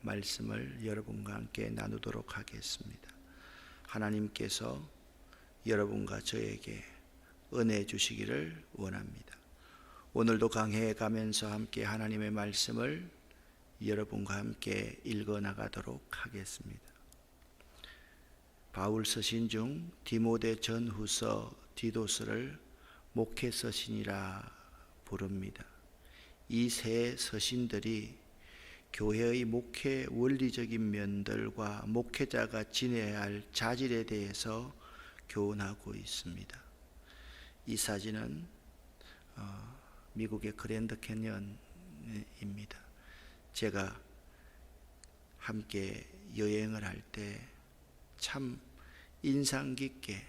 말씀을 여러분과 함께 나누도록 하겠습니다. 하나님께서 여러분과 저에게 은혜 주시기를 원합니다. 오늘도 강해에 가면서 함께 하나님의 말씀을 여러분과 함께 읽어 나가도록 하겠습니다. 바울 서신 중 디모데 전후서 디도스를 목회 서신이라 부릅니다. 이 세 서신들이 교회의 목회 원리적인 면들과 목회자가 지내야 할 자질에 대해서 교훈하고 있습니다. 이 사진은 미국의 그랜드 캐년입니다. 제가 함께 여행을 할 때 참 인상 깊게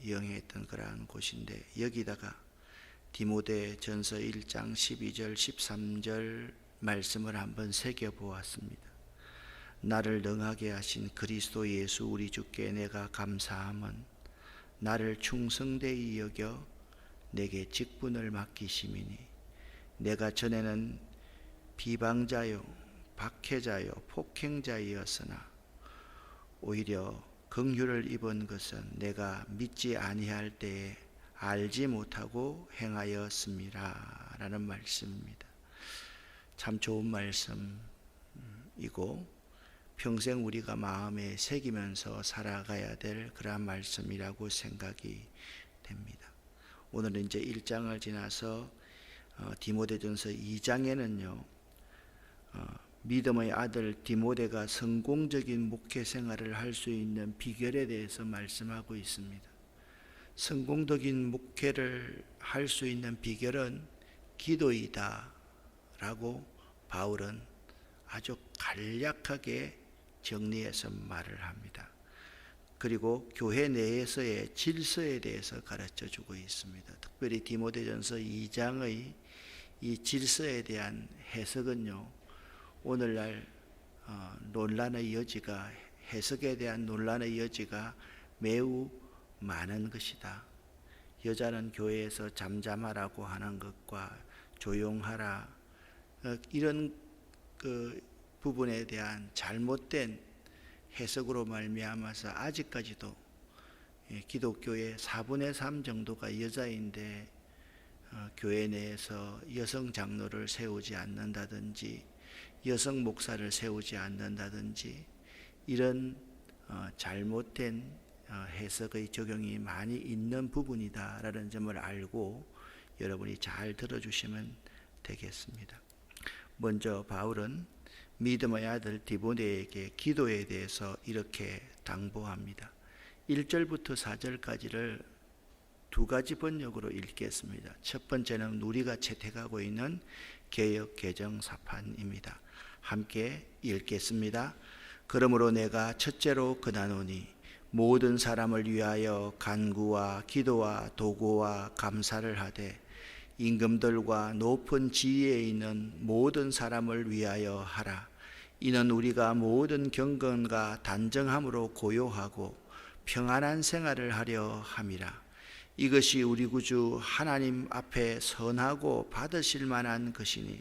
여행했던 그러한 곳인데, 여기다가 디모데 전서 1장 12절 13절 말씀을 한번 새겨보았습니다. 나를 능하게 하신 그리스도 예수 우리 주께 내가 감사함은 나를 충성되이 여겨 내게 직분을 맡기심이니, 내가 전에는 비방자요 박해자요 폭행자이었으나 오히려 긍휼을 입은 것은 내가 믿지 아니할 때에 알지 못하고 행하였습니다 라는 말씀입니다. 참 좋은 말씀이고 평생 우리가 마음에 새기면서 살아가야 될 그런 말씀이라고 생각이 됩니다. 오늘은 이제 1장을 지나서 디모데전서 2장에는요 믿음의 아들 디모데가 성공적인 목회 생활을 할 수 있는 비결에 대해서 말씀하고 있습니다. 성공적인 목회를 할 수 있는 비결은 기도이다 라고 바울은 아주 간략하게 정리해서 말을 합니다. 그리고 교회 내에서의 질서에 대해서 가르쳐 주고 있습니다. 특별히 디모데전서 2장의 이 질서에 대한 해석은요, 오늘날 논란의 여지가, 해석에 대한 논란의 여지가 매우 많은 것이다. 여자는 교회에서 잠잠하라고 하는 것과 조용하라, 이런 그 부분에 대한 잘못된 해석으로 말미암아서 아직까지도 기독교의 4분의 3 정도가 여자인데 교회 내에서 여성 장로를 세우지 않는다든지 여성 목사를 세우지 않는다든지 이런 잘못된 해석의 적용이 많이 있는 부분이다라는 점을 알고 여러분이 잘 들어주시면 되겠습니다. 먼저 바울은 믿음의 아들 디모데에게 기도에 대해서 이렇게 당부합니다. 1절부터 4절까지를 두 가지 번역으로 읽겠습니다. 첫 번째는 우리가 채택하고 있는 개역 개정사판입니다. 함께 읽겠습니다. 그러므로 내가 첫째로 권하노니 모든 사람을 위하여 간구와 기도와 도구와 감사를 하되 임금들과 높은 지위에 있는 모든 사람을 위하여 하라. 이는 우리가 모든 경건과 단정함으로 고요하고 평안한 생활을 하려 함이라. 이것이 우리 구주 하나님 앞에 선하고 받으실 만한 것이니,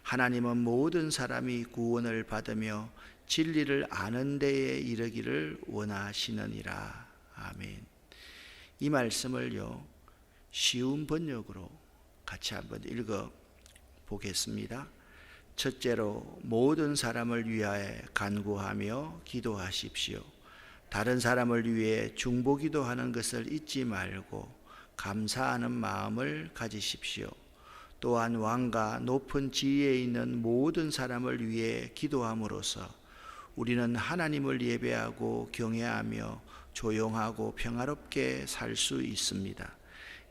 하나님은 모든 사람이 구원을 받으며 진리를 아는 데에 이르기를 원하시느니라. 아멘. 이 말씀을요 쉬운 번역으로 같이 한번 읽어 보겠습니다. 첫째로 모든 사람을 위하여 간구하며 기도하십시오. 다른 사람을 위해 중보기도 하는 것을 잊지 말고 감사하는 마음을 가지십시오. 또한 왕과 높은 지위에 있는 모든 사람을 위해 기도함으로써 우리는 하나님을 예배하고 경외하며 조용하고 평화롭게 살 수 있습니다.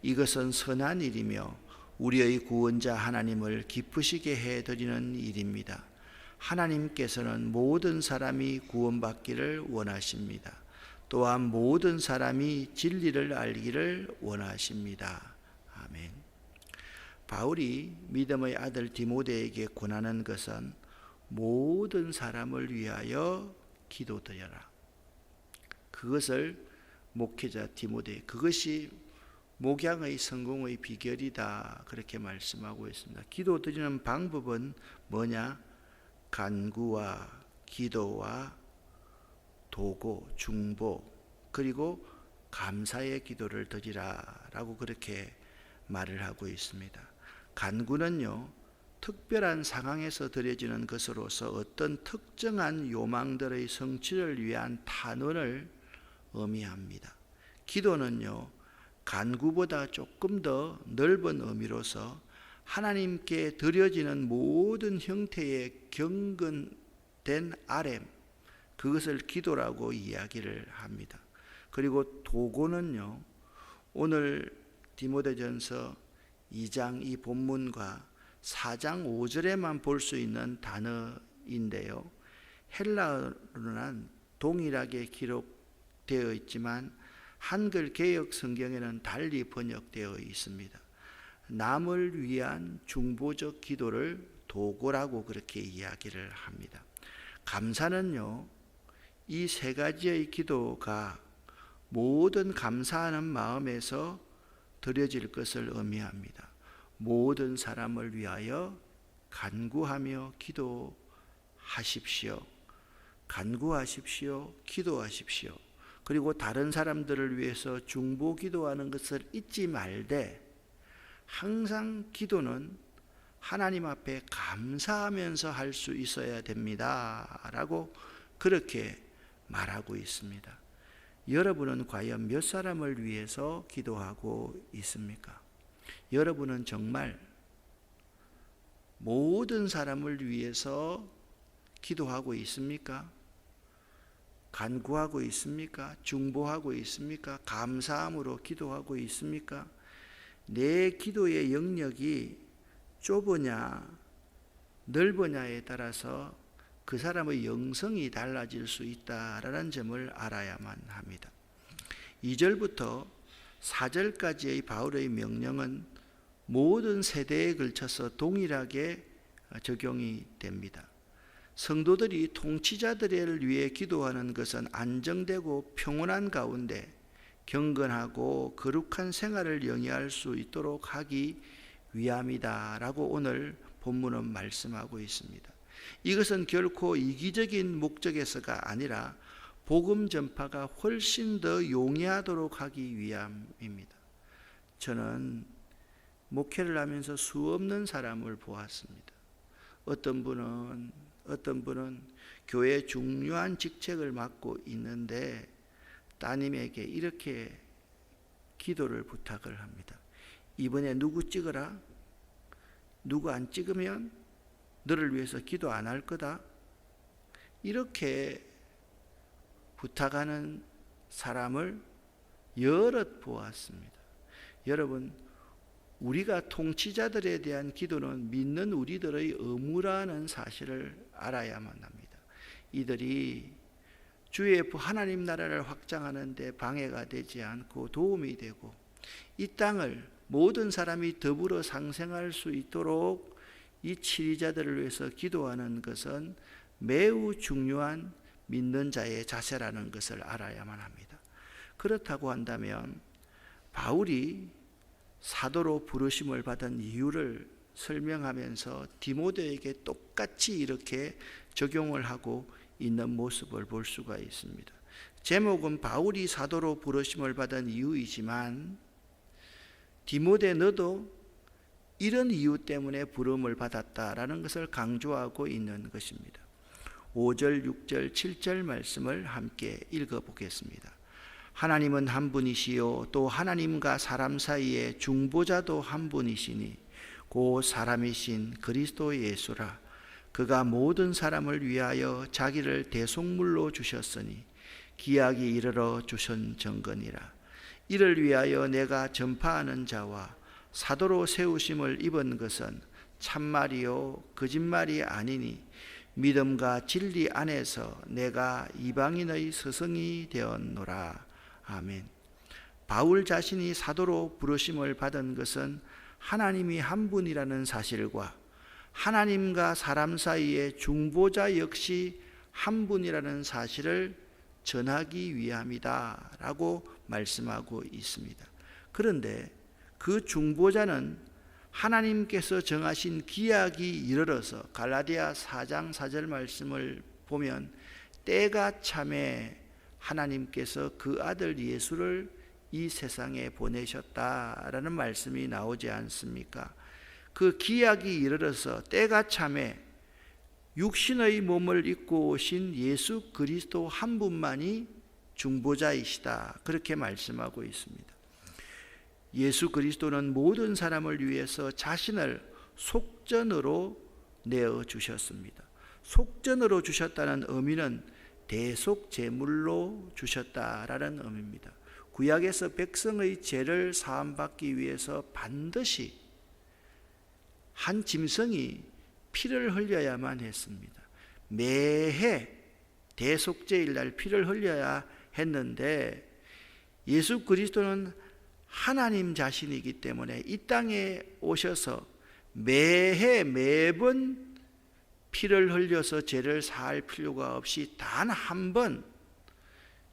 이것은 선한 일이며 우리의 구원자 하나님을 기쁘시게 해드리는 일입니다. 하나님께서는 모든 사람이 구원받기를 원하십니다. 또한 모든 사람이 진리를 알기를 원하십니다. 아멘. 바울이 믿음의 아들 디모데에게 권하는 것은 모든 사람을 위하여 기도드려라. 그것을 목회자 디모데, 그것이 목양의 성공의 비결이다, 그렇게 말씀하고 있습니다. 기도드리는 방법은 뭐냐? 간구와 기도와 도고, 중보, 그리고 감사의 기도를 드리라라고 그렇게 말을 하고 있습니다. 간구는요, 특별한 상황에서 드려지는 것으로서 어떤 특정한 요망들의 성취를 위한 탄원을 의미합니다. 기도는요, 간구보다 조금 더 넓은 의미로서 하나님께 드려지는 모든 형태의 경건된 아뢰, 그것을 기도라고 이야기를 합니다. 그리고 도고는요, 오늘 디모데전서 2장 이 본문과 4장 5절에만 볼 수 있는 단어인데요, 헬라어로는 동일하게 기록되어 있지만 한글 개역 성경에는 달리 번역되어 있습니다. 남을 위한 중보적 기도를 도고라고 그렇게 이야기를 합니다. 감사는요, 이 세 가지의 기도가 모든 감사하는 마음에서 드려질 것을 의미합니다. 모든 사람을 위하여 간구하며 기도하십시오. 간구하십시오. 기도하십시오. 그리고 다른 사람들을 위해서 중보 기도하는 것을 잊지 말되 항상 기도는 하나님 앞에 감사하면서 할 수 있어야 됩니다 라고 그렇게 말하고 있습니다. 여러분은 과연 몇 사람을 위해서 기도하고 있습니까? 여러분은 정말 모든 사람을 위해서 기도하고 있습니까? 간구하고 있습니까? 중보하고 있습니까? 감사함으로 기도하고 있습니까? 내 기도의 영역이 좁으냐 넓으냐에 따라서 그 사람의 영성이 달라질 수 있다라는 점을 알아야만 합니다. 2절부터 4절까지의 바울의 명령은 모든 세대에 걸쳐서 동일하게 적용이 됩니다. 성도들이 통치자들을 위해 기도하는 것은 안정되고 평온한 가운데 경건하고 거룩한 생활을 영위할 수 있도록 하기 위함이다라고 오늘 본문은 말씀하고 있습니다. 이것은 결코 이기적인 목적에서가 아니라 복음 전파가 훨씬 더 용이하도록 하기 위함입니다. 저는 목회를 하면서 수없는 사람을 보았습니다. 어떤 분은 교회 중요한 직책을 맡고 있는데 따님에게 이렇게 기도를 부탁을 합니다. 이번에 누구 찍어라. 누구 안 찍으면 너를 위해서 기도 안 할 거다. 이렇게 부탁하는 사람을 여럿 보았습니다. 여러분, 우리가 통치자들에 대한 기도는 믿는 우리들의 의무라는 사실을 알아야만 합니다. 이들이 주의 하나님 나라를 확장하는 데 방해가 되지 않고 도움이 되고 이 땅을 모든 사람이 더불어 상생할 수 있도록 이 치리자들을 위해서 기도하는 것은 매우 중요한 믿는 자의 자세라는 것을 알아야만 합니다. 그렇다고 한다면 바울이 사도로 부르심을 받은 이유를 설명하면서 디모데에게 똑같이 이렇게 적용을 하고 있는 모습을 볼 수가 있습니다. 제목은 바울이 사도로 부르심을 받은 이유이지만 디모데 너도 이런 이유 때문에 부름을 받았다라는 것을 강조하고 있는 것입니다. 5절, 6절, 7절 말씀을 함께 읽어보겠습니다. 하나님은 한 분이시요 또 하나님과 사람 사이에 중보자도 한 분이시니 곧 사람이신 그리스도 예수라. 그가 모든 사람을 위하여 자기를 대속물로 주셨으니 기약이 이르러 주신 정건이라. 이를 위하여 내가 전파하는 자와 사도로 세우심을 입은 것은 참말이요 거짓말이 아니니 믿음과 진리 안에서 내가 이방인의 스승이 되었노라. 아멘. 바울 자신이 사도로 부르심을 받은 것은 하나님이 한 분이라는 사실과 하나님과 사람 사이의 중보자 역시 한 분이라는 사실을 전하기 위함이다 라고 말씀하고 있습니다. 그런데 그 중보자는 하나님께서 정하신 기약이 이르러서 갈라디아 4장 4절 말씀을 보면 때가 참에 하나님께서 그 아들 예수를 이 세상에 보내셨다라는 말씀이 나오지 않습니까? 그 기약이 이르러서 때가 참에 육신의 몸을 입고 오신 예수 그리스도 한 분만이 중보자이시다, 그렇게 말씀하고 있습니다. 예수 그리스도는 모든 사람을 위해서 자신을 속전으로 내어 주셨습니다. 속전으로 주셨다는 의미는 대속제물로 주셨다라는 의미입니다. 구약에서 백성의 죄를 사함받기 위해서 반드시 한 짐승이 피를 흘려야만 했습니다. 매해 대속제일 날 피를 흘려야 했는데 예수 그리스도는 하나님 자신이기 때문에 이 땅에 오셔서 매번 피를 흘려서 죄를 사할 필요가 없이 단 한 번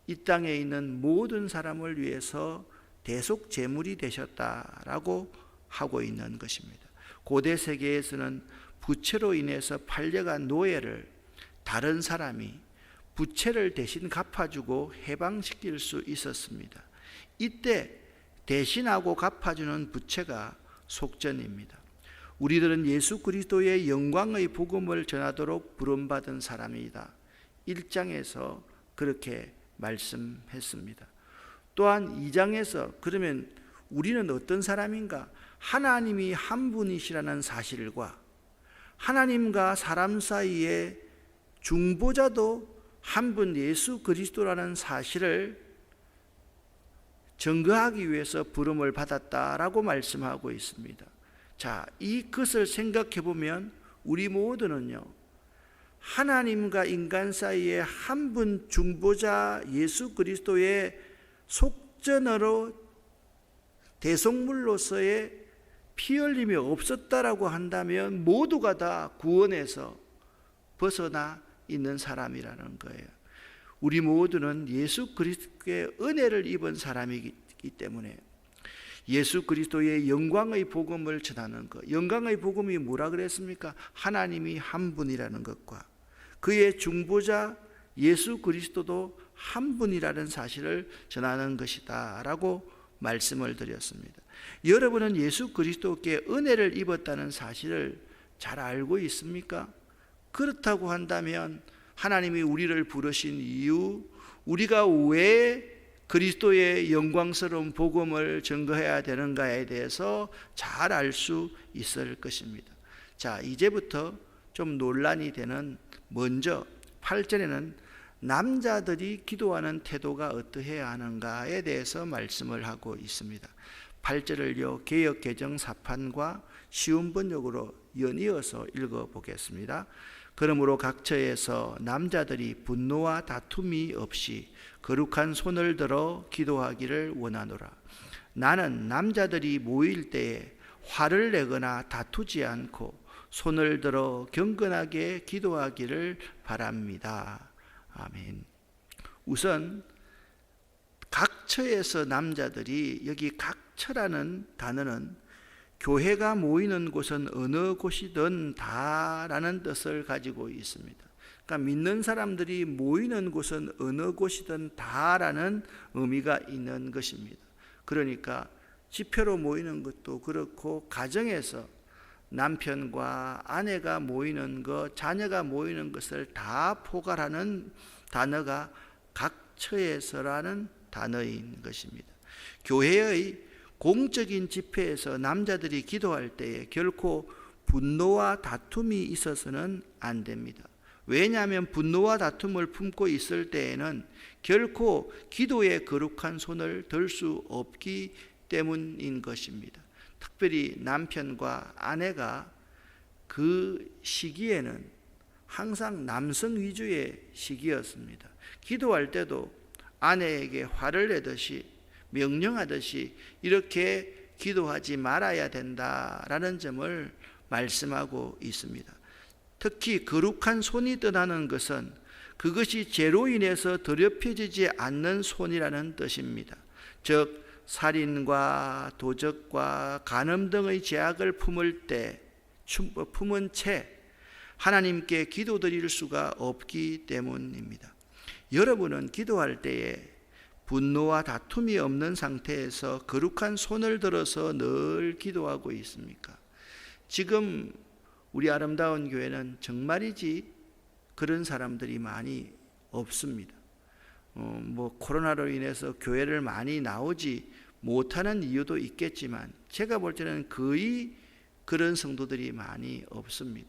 이 땅에 있는 모든 사람을 위해서 대속 제물이 되셨다라고 하고 있는 것입니다. 고대 세계에서는 부채로 인해서 팔려간 노예를 다른 사람이 부채를 대신 갚아주고 해방시킬 수 있었습니다. 이때 대신하고 갚아주는 부채가 속전입니다. 우리들은 예수 그리스도의 영광의 복음을 전하도록 부름받은 사람이다. 1장에서 그렇게 말씀했습니다. 또한 2장에서 그러면 우리는 어떤 사람인가? 하나님이 한 분이시라는 사실과 하나님과 사람 사이에 중보자도 한 분 예수 그리스도라는 사실을 증거하기 위해서 부름을 받았다라고 말씀하고 있습니다. 자, 이것을 생각해 보면 우리 모두는요, 하나님과 인간 사이에 한 분 중보자 예수 그리스도의 속전으로 대속물로서의 피 흘림이 없었다라고 한다면 모두가 다 구원에서 벗어나 있는 사람이라는 거예요. 우리 모두는 예수 그리스도의 은혜를 입은 사람이기 때문에 예수 그리스도의 영광의 복음을 전하는 것, 영광의 복음이 뭐라 그랬습니까? 하나님이 한 분이라는 것과 그의 중보자 예수 그리스도도 한 분이라는 사실을 전하는 것이다 라고 말씀을 드렸습니다. 여러분은 예수 그리스도께 은혜를 입었다는 사실을 잘 알고 있습니까? 그렇다고 한다면 하나님이 우리를 부르신 이유, 우리가 왜 그리스도의 영광스러운 복음을 증거해야 되는가에 대해서 잘 알 수 있을 것입니다. 자, 이제부터 좀 논란이 되는, 먼저 8절에는 남자들이 기도하는 태도가 어떠해야 하는가에 대해서 말씀을 하고 있습니다. 8절을요, 개역 개정 사판과 쉬운 번역으로 연이어서 읽어보겠습니다. 그러므로 각처에서 남자들이 분노와 다툼이 없이 거룩한 손을 들어 기도하기를 원하노라. 나는 남자들이 모일 때에 화를 내거나 다투지 않고 손을 들어 경건하게 기도하기를 바랍니다. 아멘. 우선 각처에서 남자들이, 여기 각처라는 단어는 교회가 모이는 곳은 어느 곳이든 다라는 뜻을 가지고 있습니다. 그러니까 믿는 사람들이 모이는 곳은 어느 곳이든 다라는 의미가 있는 것입니다. 그러니까 집회로 모이는 것도 그렇고, 가정에서 남편과 아내가 모이는 것, 자녀가 모이는 것을 다 포괄하는 단어가 각처에서라는 단어인 것입니다. 교회의 공적인 집회에서 남자들이 기도할 때에 결코 분노와 다툼이 있어서는 안 됩니다. 왜냐하면 분노와 다툼을 품고 있을 때에는 결코 기도의 거룩한 손을 들 수 없기 때문인 것입니다. 특별히 남편과 아내가 그 시기에는 항상 남성 위주의 시기였습니다. 기도할 때도 아내에게 화를 내듯이, 명령하듯이 이렇게 기도하지 말아야 된다라는 점을 말씀하고 있습니다. 특히 거룩한 손이 떠나는 것은 그것이 죄로 인해서 더럽혀지지 않는 손이라는 뜻입니다. 즉 살인과 도적과 간음 등의 죄악을 품은 채 하나님께 기도드릴 수가 없기 때문입니다. 여러분은 기도할 때에 분노와 다툼이 없는 상태에서 거룩한 손을 들어서 늘 기도하고 있습니까? 지금 우리 아름다운 교회는 정말이지 그런 사람들이 많이 없습니다. 코로나로 인해서 교회를 많이 나오지 못하는 이유도 있겠지만 제가 볼 때는 거의 그런 성도들이 많이 없습니다.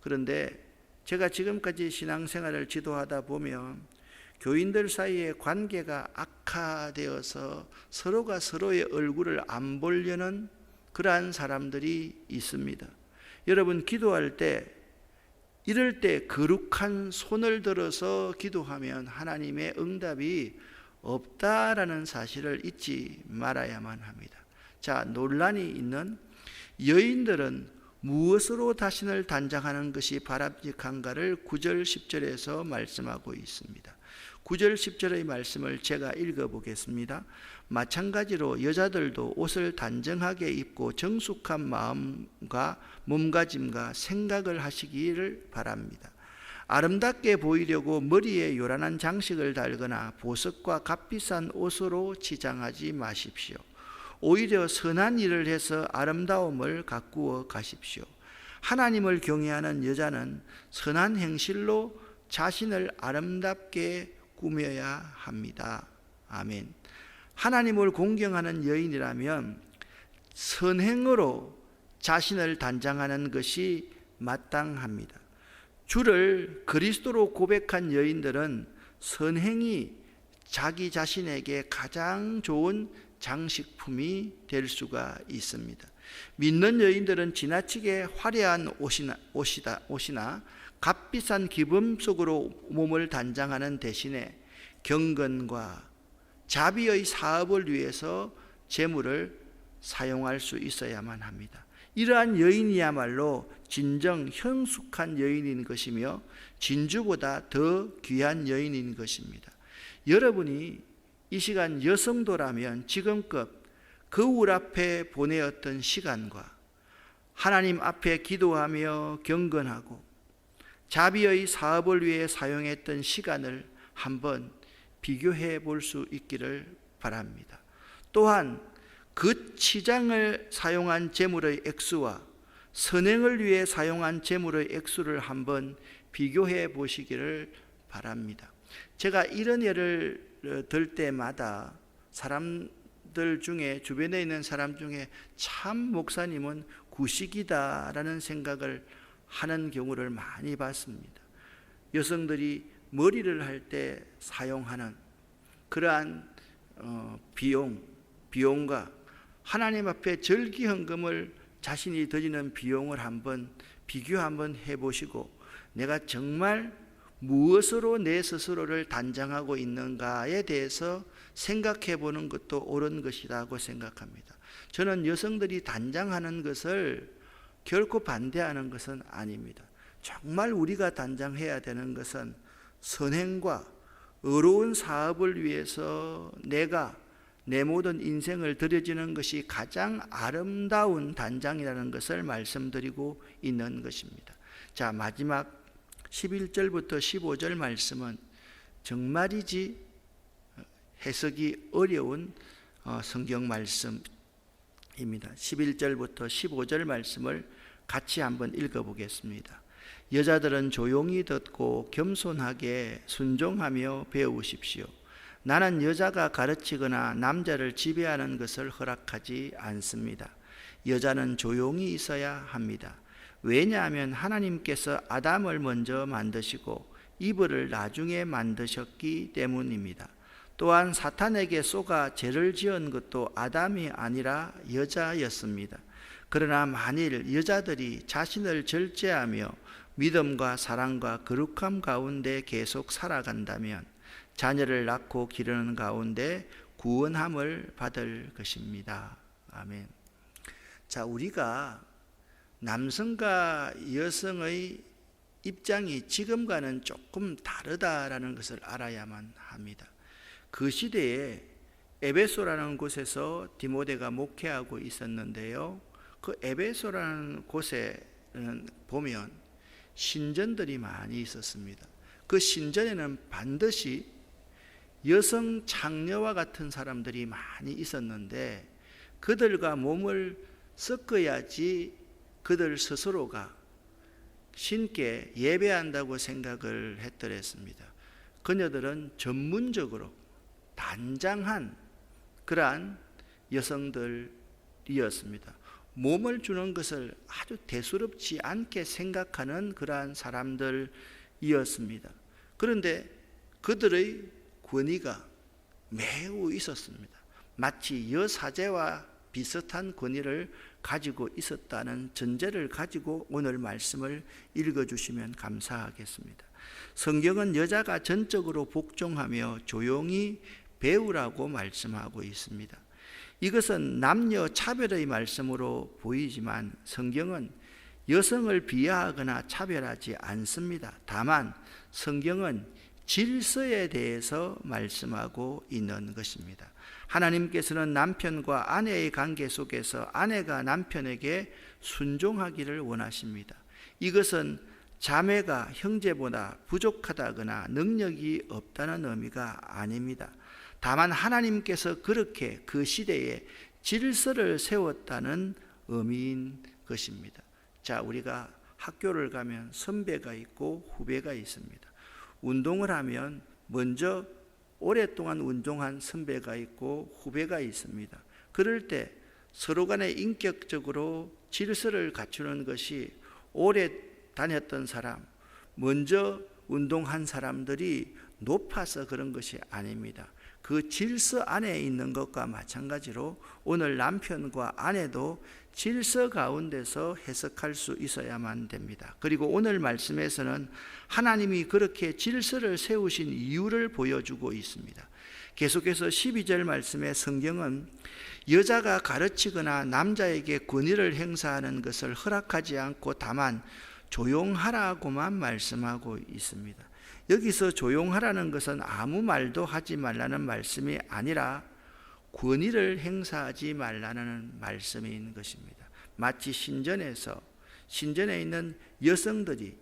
그런데 제가 지금까지 신앙생활을 지도하다 보면 교인들 사이의 관계가 악화되어서 서로가 서로의 얼굴을 안 보려는 그러한 사람들이 있습니다. 여러분 기도할 때 이럴 때 거룩한 손을 들어서 기도하면 하나님의 응답이 없다라는 사실을 잊지 말아야만 합니다. 자, 논란이 있는 여인들은 무엇으로 자신을 단장하는 것이 바람직한가를 9절 10절에서 말씀하고 있습니다. 9절 10절의 말씀을 제가 읽어보겠습니다. 마찬가지로 여자들도 옷을 단정하게 입고 정숙한 마음과 몸가짐과 생각을 하시기를 바랍니다. 아름답게 보이려고 머리에 요란한 장식을 달거나 보석과 값비싼 옷으로 치장하지 마십시오. 오히려 선한 일을 해서 아름다움을 가꾸어 가십시오. 하나님을 경외하는 여자는 선한 행실로 자신을 아름답게 꾸며야 합니다. 아멘. 하나님을 공경하는 여인이라면 선행으로 자신을 단장하는 것이 마땅합니다. 주를 그리스도로 고백한 여인들은 선행이 자기 자신에게 가장 좋은 장식품이 될 수가 있습니다. 믿는 여인들은 지나치게 화려한 옷이나 값비싼 기품 속으로 몸을 단장하는 대신에 경건과 자비의 사업을 위해서 재물을 사용할 수 있어야만 합니다. 이러한 여인이야말로 진정 현숙한 여인인 것이며 진주보다 더 귀한 여인인 것입니다. 여러분이 이 시간 여성도라면 지금껏 거울 앞에 보내었던 시간과 하나님 앞에 기도하며 경건하고 자비의 사업을 위해 사용했던 시간을 한번 비교해 볼 수 있기를 바랍니다. 또한 그 치장을 사용한 재물의 액수와 선행을 위해 사용한 재물의 액수를 한번 비교해 보시기를 바랍니다. 제가 이런 예를 들 때마다 사람들 중에 주변에 있는 사람 중에 참 목사님은 구식이다라는 생각을 하는 경우를 많이 봤습니다. 여성들이 머리를 할 때 사용하는 그러한 비용과 하나님 앞에 절기헌금을 자신이 드리는 비용을 한번 비교 한번 해보시고 내가 정말 무엇으로 내 스스로를 단장하고 있는가에 대해서 생각해 보는 것도 옳은 것이라고 생각합니다. 저는 여성들이 단장하는 것을 결코 반대하는 것은 아닙니다. 정말 우리가 단장해야 되는 것은 선행과 의로운 사업을 위해서 내가 내 모든 인생을 드려지는 것이 가장 아름다운 단장이라는 것을 말씀드리고 있는 것입니다. 자, 마지막 11절부터 15절 말씀은 정말이지 해석이 어려운 성경 말씀입니다. 11절부터 15절 말씀을 같이 한번 읽어보겠습니다. 여자들은 조용히 듣고 겸손하게 순종하며 배우십시오. 나는 여자가 가르치거나 남자를 지배하는 것을 허락하지 않습니다. 여자는 조용히 있어야 합니다. 왜냐하면 하나님께서 아담을 먼저 만드시고 이브를 나중에 만드셨기 때문입니다. 또한 사탄에게 쏘가 죄를 지은 것도 아담이 아니라 여자였습니다. 그러나 만일 여자들이 자신을 절제하며 믿음과 사랑과 거룩함 가운데 계속 살아간다면 자녀를 낳고 기르는 가운데 구원함을 받을 것입니다. 아멘. 자, 우리가 남성과 여성의 입장이 지금과는 조금 다르다라는 것을 알아야만 합니다. 그 시대에 에베소라는 곳에서 디모데가 목회하고 있었는데요. 그 에베소라는 곳에는 보면 신전들이 많이 있었습니다. 그 신전에는 반드시 여성 창녀와 같은 사람들이 많이 있었는데 그들과 몸을 섞어야지 그들 스스로가 신께 예배한다고 생각을 했더랬습니다. 그녀들은 전문적으로 단장한 그러한 여성들이었습니다. 몸을 주는 것을 아주 대수롭지 않게 생각하는 그러한 사람들이었습니다. 그런데 그들의 권위가 매우 있었습니다. 마치 여사제와 비슷한 권위를 가지고 있었다는 전제를 가지고 오늘 말씀을 읽어주시면 감사하겠습니다. 성경은 여자가 전적으로 복종하며 조용히 배우라고 말씀하고 있습니다. 이것은 남녀 차별의 말씀으로 보이지만 성경은 여성을 비하하거나 차별하지 않습니다. 다만 성경은 질서에 대해서 말씀하고 있는 것입니다. 하나님께서는 남편과 아내의 관계 속에서 아내가 남편에게 순종하기를 원하십니다. 이것은 자매가 형제보다 부족하다거나 능력이 없다는 의미가 아닙니다. 다만 하나님께서 그렇게 그 시대에 질서를 세웠다는 의미인 것입니다. 자, 우리가 학교를 가면 선배가 있고 후배가 있습니다. 운동을 하면 먼저 오랫동안 운동한 선배가 있고 후배가 있습니다. 그럴 때 서로 간에 인격적으로 질서를 갖추는 것이 오래 다녔던 사람, 먼저 운동한 사람들이 높아서 그런 것이 아닙니다. 그 질서 안에 있는 것과 마찬가지로 오늘 남편과 아내도 질서 가운데서 해석할 수 있어야만 됩니다. 그리고 오늘 말씀에서는 하나님이 그렇게 질서를 세우신 이유를 보여주고 있습니다. 계속해서 12절 말씀에 성경은 여자가 가르치거나 남자에게 권위를 행사하는 것을 허락하지 않고 다만 조용하라고만 말씀하고 있습니다. 여기서 조용하라는 것은 아무 말도 하지 말라는 말씀이 아니라 권위를 행사하지 말라는 말씀인 것입니다. 마치 신전에 있는 여성들이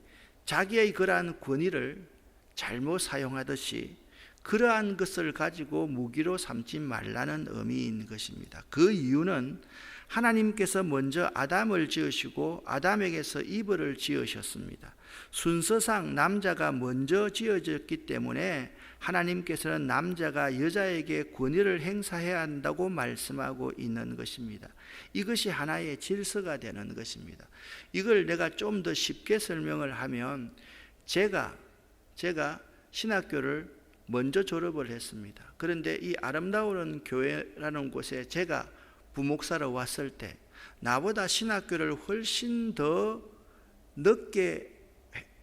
자기의 그러한 권위를 잘못 사용하듯이 그러한 것을 가지고 무기로 삼지 말라는 의미인 것입니다. 그 이유는 하나님께서 먼저 아담을 지으시고 아담에게서 이브를 지으셨습니다. 순서상 남자가 먼저 지어졌기 때문에 하나님께서는 남자가 여자에게 권위를 행사해야 한다고 말씀하고 있는 것입니다. 이것이 하나의 질서가 되는 것입니다. 이걸 내가 좀 더 쉽게 설명을 하면 제가 신학교를 먼저 졸업을 했습니다. 그런데 이 아름다운 교회라는 곳에 제가 부목사로 왔을 때 나보다 신학교를 훨씬 더 늦게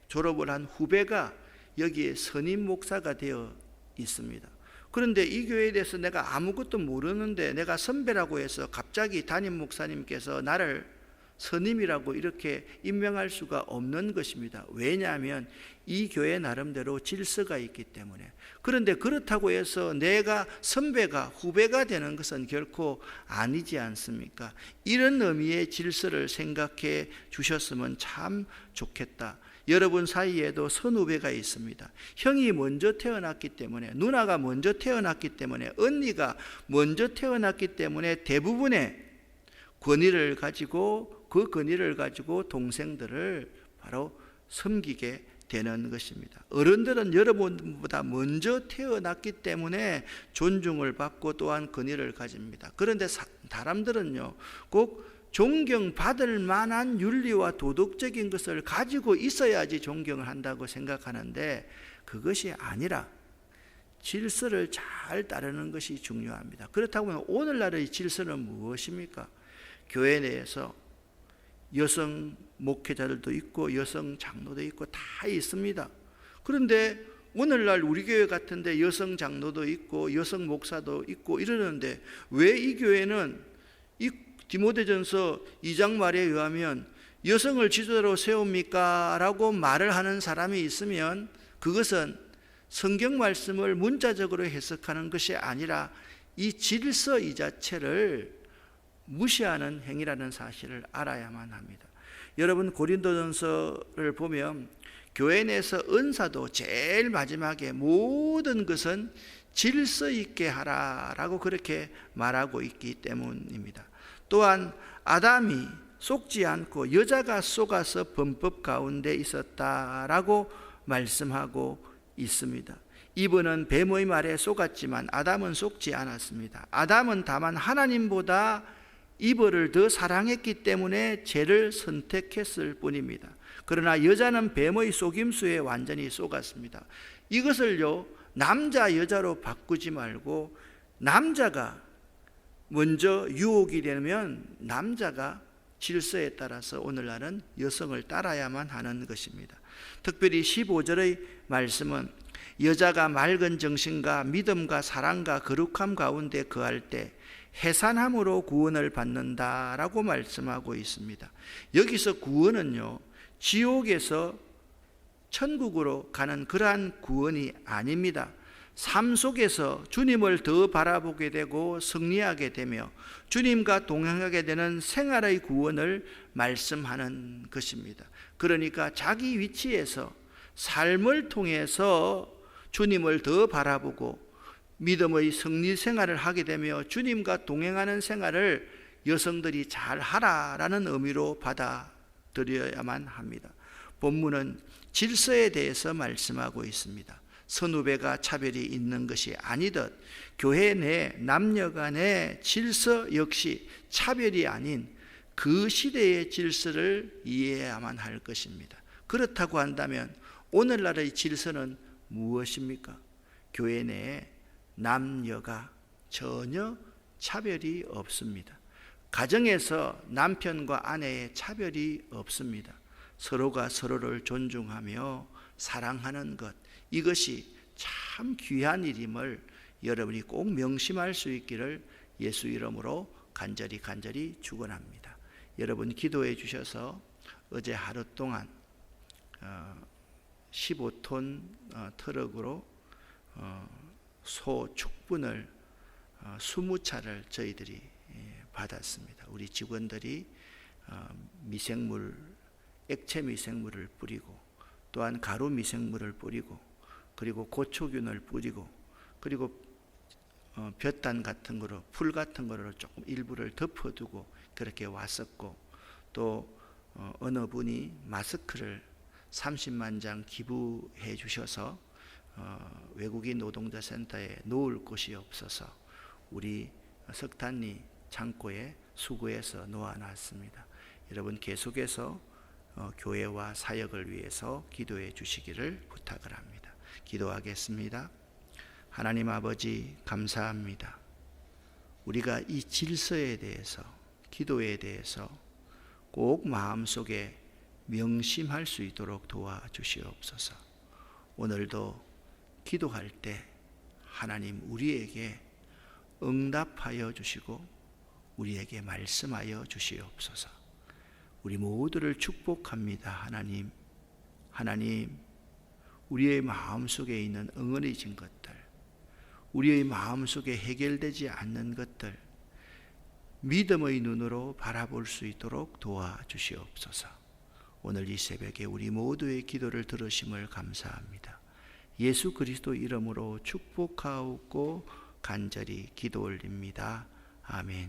졸업을 한 후배가 여기에 선임 목사가 되어 있습니다. 그런데 이 교회에 대해서 내가 아무것도 모르는데 내가 선배라고 해서 갑자기 담임 목사님께서 나를 선임이라고 이렇게 임명할 수가 없는 것입니다. 왜냐하면 이 교회 나름대로 질서가 있기 때문에. 그런데 그렇다고 해서 내가 선배가 후배가 되는 것은 결코 아니지 않습니까? 이런 의미의 질서를 생각해 주셨으면 참 좋겠다. 여러분 사이에도 선후배가 있습니다. 형이 먼저 태어났기 때문에, 누나가 먼저 태어났기 때문에, 언니가 먼저 태어났기 때문에 대부분의 권위를 가지고 그 권위를 가지고 동생들을 바로 섬기게 되는 것입니다. 어른들은 여러분보다 먼저 태어났기 때문에 존중을 받고 또한 권위를 가집니다. 그런데 사람들은요, 꼭 존경받을 만한 윤리와 도덕적인 것을 가지고 있어야지 존경을 한다고 생각하는데 그것이 아니라 질서를 잘 따르는 것이 중요합니다. 그렇다고 하면 오늘날의 질서는 무엇입니까? 교회 내에서 여성 목회자들도 있고 여성 장로도 있고 다 있습니다. 그런데 오늘날 우리 교회 같은데 여성 장로도 있고 여성 목사도 있고 이러는데 왜 이 교회는 이 디모데전서 2장 말에 의하면 여성을 지도자로 세웁니까? 라고 말을 하는 사람이 있으면 그것은 성경 말씀을 문자적으로 해석하는 것이 아니라 이 질서 이 자체를 무시하는 행위라는 사실을 알아야만 합니다. 여러분, 고린도전서를 보면 교회 내에서 은사도 제일 마지막에 모든 것은 질서 있게 하라라고 그렇게 말하고 있기 때문입니다. 또한 아담이 속지 않고 여자가 속아서 범법 가운데 있었다라고 말씀하고 있습니다. 이브는 뱀의 말에 속았지만 아담은 속지 않았습니다. 아담은 다만 하나님보다 이브를 더 사랑했기 때문에 죄를 선택했을 뿐입니다. 그러나 여자는 뱀의 속임수에 완전히 속았습니다. 이것을요, 남자 여자로 바꾸지 말고 남자가 먼저 유혹이 되면 남자가 질서에 따라서 오늘날은 여성을 따라야만 하는 것입니다. 특별히 15절의 말씀은 여자가 맑은 정신과 믿음과 사랑과 거룩함 가운데 거할 때 해산함으로 구원을 받는다라고 말씀하고 있습니다. 여기서 구원은요, 지옥에서 천국으로 가는 그러한 구원이 아닙니다. 삶 속에서 주님을 더 바라보게 되고 승리하게 되며 주님과 동행하게 되는 생활의 구원을 말씀하는 것입니다. 그러니까 자기 위치에서 삶을 통해서 주님을 더 바라보고 믿음의 승리 생활을 하게 되며 주님과 동행하는 생활을 여성들이 잘 하라라는 의미로 받아들여야만 합니다. 본문은 질서에 대해서 말씀하고 있습니다. 선후배가 차별이 있는 것이 아니듯 교회 내 남녀 간의 질서 역시 차별이 아닌 그 시대의 질서를 이해해야만 할 것입니다. 그렇다고 한다면 오늘날의 질서는 무엇입니까? 교회 내에 남녀가 전혀 차별이 없습니다. 가정에서 남편과 아내의 차별이 없습니다. 서로가 서로를 존중하며 사랑하는 것, 이것이 참 귀한 일임을 여러분이 꼭 명심할 수 있기를 예수 이름으로 간절히 축원합니다. 여러분 기도해 주셔서 어제 하루 동안 15톤 트럭으로 소 축분을 20차를 저희들이 받았습니다. 우리 직원들이 미생물, 액체 미생물을 뿌리고 또한 가루 미생물을 뿌리고 그리고 고초균을 뿌리고 그리고 볕단 같은 거로 풀 같은 거로 조금 일부를 덮어두고 그렇게 왔었고, 또 어느 분이 마스크를 30만 장 기부해 주셔서 외국인 노동자 센터에 놓을 곳이 없어서 우리 석탄리 창고에 수거해서 놓아놨습니다. 여러분 계속해서 교회와 사역을 위해서 기도해 주시기를 부탁을 합니다. 기도하겠습니다. 하나님 아버지 감사합니다. 우리가 이 질서에 대해서, 기도에 대해서 꼭 마음속에 명심할 수 있도록 도와주시옵소서. 오늘도 기도할 때 하나님 우리에게 응답하여 주시고 우리에게 말씀하여 주시옵소서. 우리 모두를 축복합니다. 하나님, 우리의 마음속에 있는 응어리진 것들, 우리의 마음속에 해결되지 않는 것들 믿음의 눈으로 바라볼 수 있도록 도와주시옵소서. 오늘 이 새벽에 우리 모두의 기도를 들으심을 감사합니다. 예수 그리스도 이름으로 축복하옵고 간절히 기도 올립니다. 아멘.